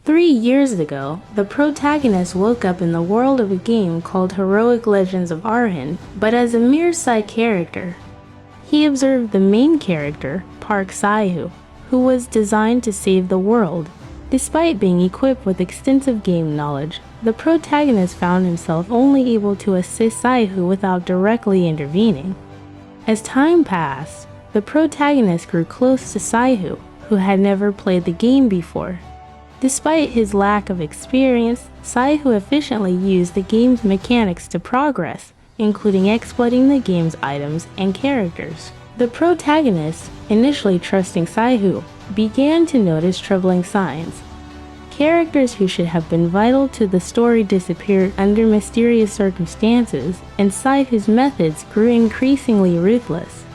3 years ago, the protagonist woke up in the world of a game called Heroic Legends of Arhan, but as a mere side character. He observed the main character, Park Saihu, who was designed to save the world. Despite being equipped with extensive game knowledge, the protagonist found himself only able to assist Saihu without directly intervening. As time passed, the protagonist grew close to Saihu, who had never played the game before. Despite his lack of experience, Saihu efficiently used the game's mechanics to progress, including exploiting the game's items and characters. The protagonist, initially trusting Saihu, began to notice troubling signs. Characters who should have been vital to the story disappeared under mysterious circumstances, and Saihu's methods grew increasingly ruthless.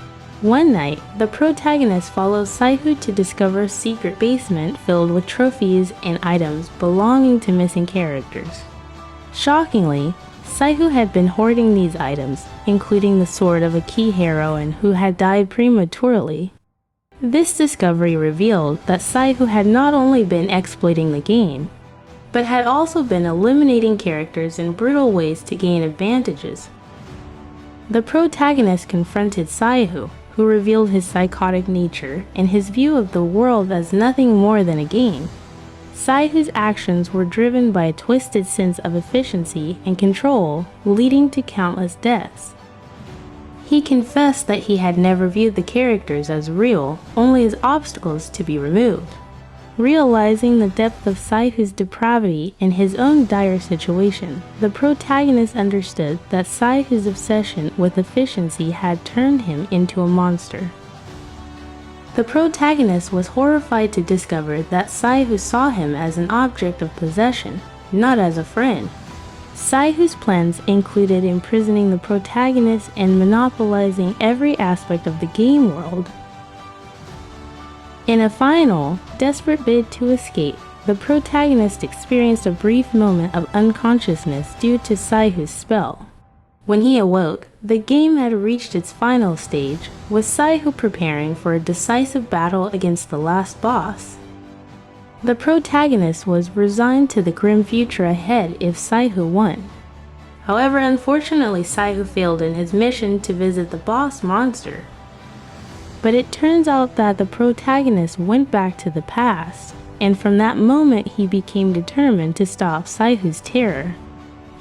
One night, the protagonist follows Saihu to discover a secret basement filled with trophies and items belonging to missing characters. Shockingly, Saihu had been hoarding these items, including the sword of a key heroine who had died prematurely. This discovery revealed that Saihu had not only been exploiting the game, but had also been eliminating characters in brutal ways to gain advantages. The protagonist confronted Saihu, who revealed his psychotic nature and his view of the world as nothing more than a game. Saihu's actions were driven by a twisted sense of efficiency and control, leading to countless deaths. He confessed that he had never viewed the characters as real, only as obstacles to be removed. Realizing the depth of Saihu's depravity and his own dire situation, the protagonist understood that Saihu's obsession with efficiency had turned him into a monster. The protagonist was horrified to discover that Saihu saw him as an object of possession, not as a friend. Saihu's plans included imprisoning the protagonist and monopolizing every aspect of the game world. In a final, desperate bid to escape, the protagonist experienced a brief moment of unconsciousness due to Saihu's spell. When he awoke, the game had reached its final stage, with Saihu preparing for a decisive battle against the last boss. The protagonist was resigned to the grim future ahead if Saihu won. However, unfortunately, Saihu failed in his mission to visit the boss monster. But it turns out that the protagonist went back to the past, and from that moment he became determined to stop Saihu's terror.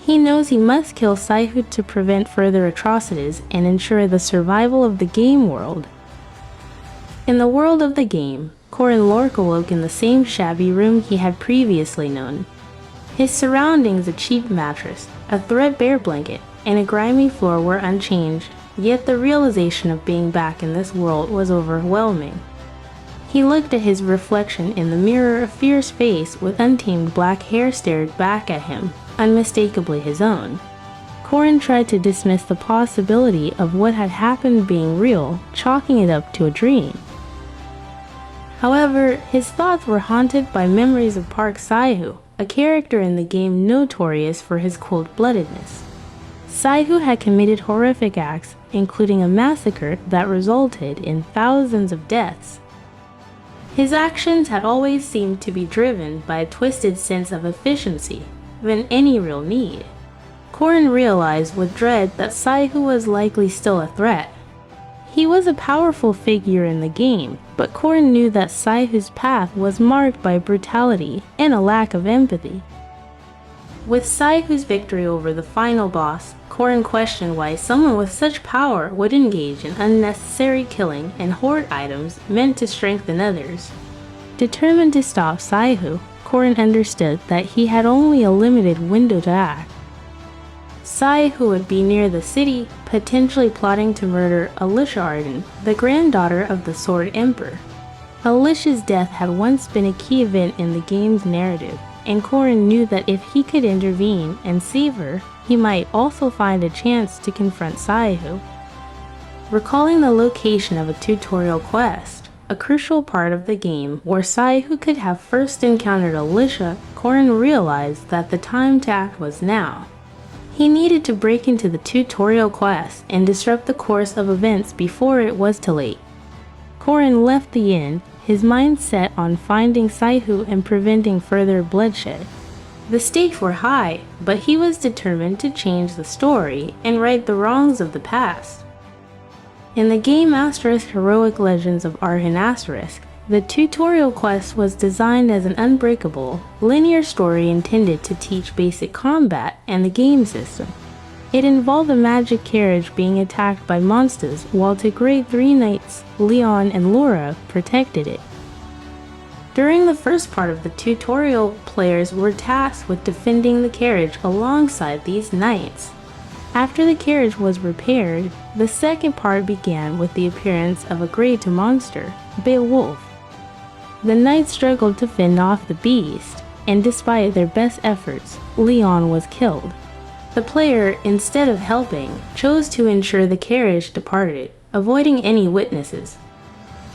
He knows he must kill Saihu to prevent further atrocities and ensure the survival of the game world. In the world of the game, Corin Lork awoke in the same shabby room he had previously known. His surroundings, a cheap mattress, a threadbare blanket, and a grimy floor were unchanged, yet the realization of being back in this world was overwhelming. He looked at his reflection in the mirror. A fierce face with untamed black hair stared back at him, unmistakably his own. Corin tried to dismiss the possibility of what had happened being real, chalking it up to a dream. However, his thoughts were haunted by memories of Park Saihu, a character in the game notorious for his cold-bloodedness. Saihu had committed horrific acts, including a massacre that resulted in thousands of deaths. His actions had always seemed to be driven by a twisted sense of efficiency than any real need. Corin realized with dread that Saihu was likely still a threat. He was a powerful figure in the game, but Corin knew that Saihu's path was marked by brutality and a lack of empathy. With Saihu's victory over the final boss, Corin questioned why someone with such power would engage in unnecessary killing and hoard items meant to strengthen others. Determined to stop Saihu, Corin understood that he had only a limited window to act. Saihu would be near the city, potentially plotting to murder Alicia Arden, the granddaughter of the Sword Emperor. Alicia's death had once been a key event in the game's narrative, and Corin knew that if he could intervene and save her, he might also find a chance to confront Saihu. Recalling the location of a tutorial quest, a crucial part of the game where Saihu could have first encountered Alicia, Corin realized that the time to act was now. He needed to break into the tutorial quest and disrupt the course of events before it was too late. Corin left the inn his mind set on finding Saihu and preventing further bloodshed. The stakes were high, but he was determined to change the story and right the wrongs of the past. In the game Heroic Legends of Arhen Asterisk, the tutorial quest was designed as an unbreakable, linear story intended to teach basic combat and the game system. It involved a magic carriage being attacked by monsters while the Grade 3 Knights, Leon and Laura, protected it. During the first part of the tutorial, players were tasked with defending the carriage alongside these knights. After the carriage was repaired, the second part began with the appearance of a Grade 2 monster, Beowulf. The knights struggled to fend off the beast, and despite their best efforts, Leon was killed. The player, instead of helping, chose to ensure the carriage departed, avoiding any witnesses.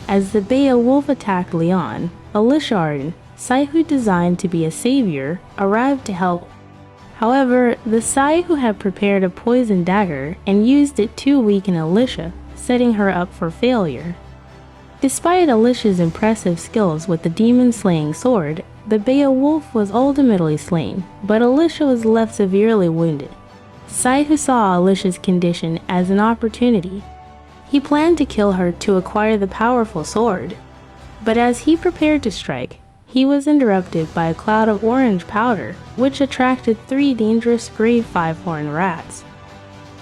As the Beowulf attacked Leon, Alicia, Saihu designed to be a savior, arrived to help. However, the Saihu had prepared a poison dagger and used it to weaken Alicia, setting her up for failure. Despite Alicia's impressive skills with the demon-slaying sword, the Beowulf was ultimately slain, but Alicia was left severely wounded. Saihu saw Alicia's condition as an opportunity. He planned to kill her to acquire the powerful sword. But as he prepared to strike, he was interrupted by a cloud of orange powder, which attracted 3 dangerous Grade 5 horned rats.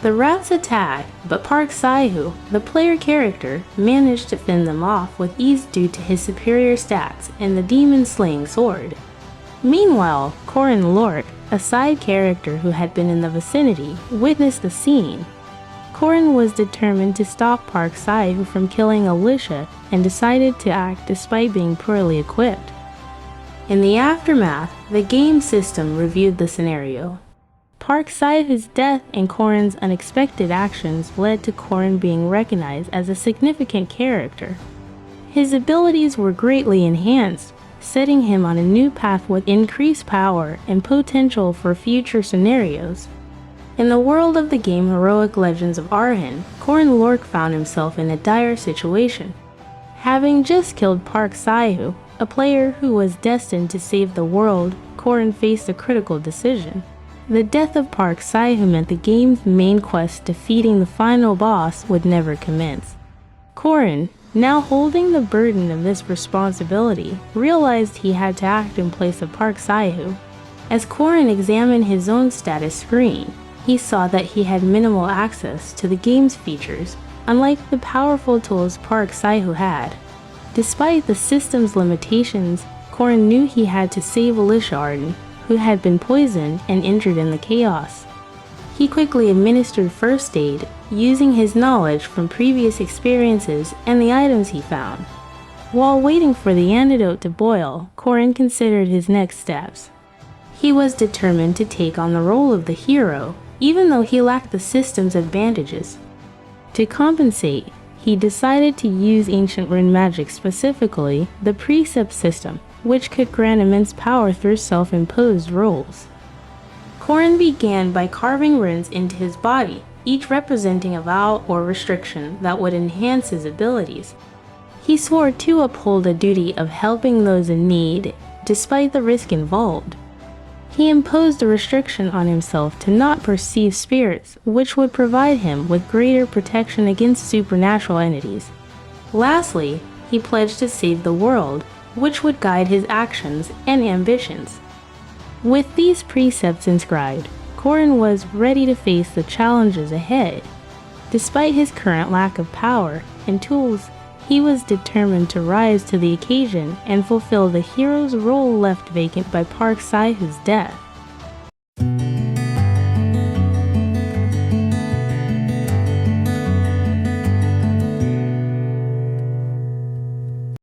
The rats attacked, but Park Saihu, the player character, managed to fend them off with ease due to his superior stats and the demon-slaying sword. Meanwhile, Corin Lork, a side character who had been in the vicinity, witnessed the scene. Corin was determined to stop Park Saihu from killing Alicia and decided to act despite being poorly equipped. In the aftermath, the game system reviewed the scenario. Park Saihu's death and Corin's unexpected actions led to Corin being recognized as a significant character. His abilities were greatly enhanced, setting him on a new path with increased power and potential for future scenarios. In the world of the game Heroic Legends of Arhen, Corin Lork found himself in a dire situation. Having just killed Park Saihu, a player who was destined to save the world, Corin faced a critical decision. The death of Park Saihu meant the game's main quest, defeating the final boss, would never commence. Corin, now holding the burden of this responsibility, realized he had to act in place of Park Saihu. As Corin examined his own status screen, he saw that he had minimal access to the game's features, unlike the powerful tools Park Saihu had. Despite the system's limitations, Corin knew he had to save Alicia, who had been poisoned and injured in the chaos. He quickly administered first aid, using his knowledge from previous experiences and the items he found. While waiting for the antidote to boil, Corin considered his next steps. He was determined to take on the role of the hero, even though he lacked the system's advantages. To compensate, he decided to use ancient rune magic, specifically the precept system, which could grant immense power through self-imposed roles. Corin began by carving runes into his body, each representing a vow or restriction that would enhance his abilities. He swore to uphold the duty of helping those in need, despite the risk involved. He imposed a restriction on himself to not perceive spirits, which would provide him with greater protection against supernatural entities. Lastly, he pledged to save the world, which would guide his actions and ambitions. With these precepts inscribed, Corin was ready to face the challenges ahead. Despite his current lack of power and tools, he was determined to rise to the occasion and fulfill the hero's role left vacant by Park Saihu's death.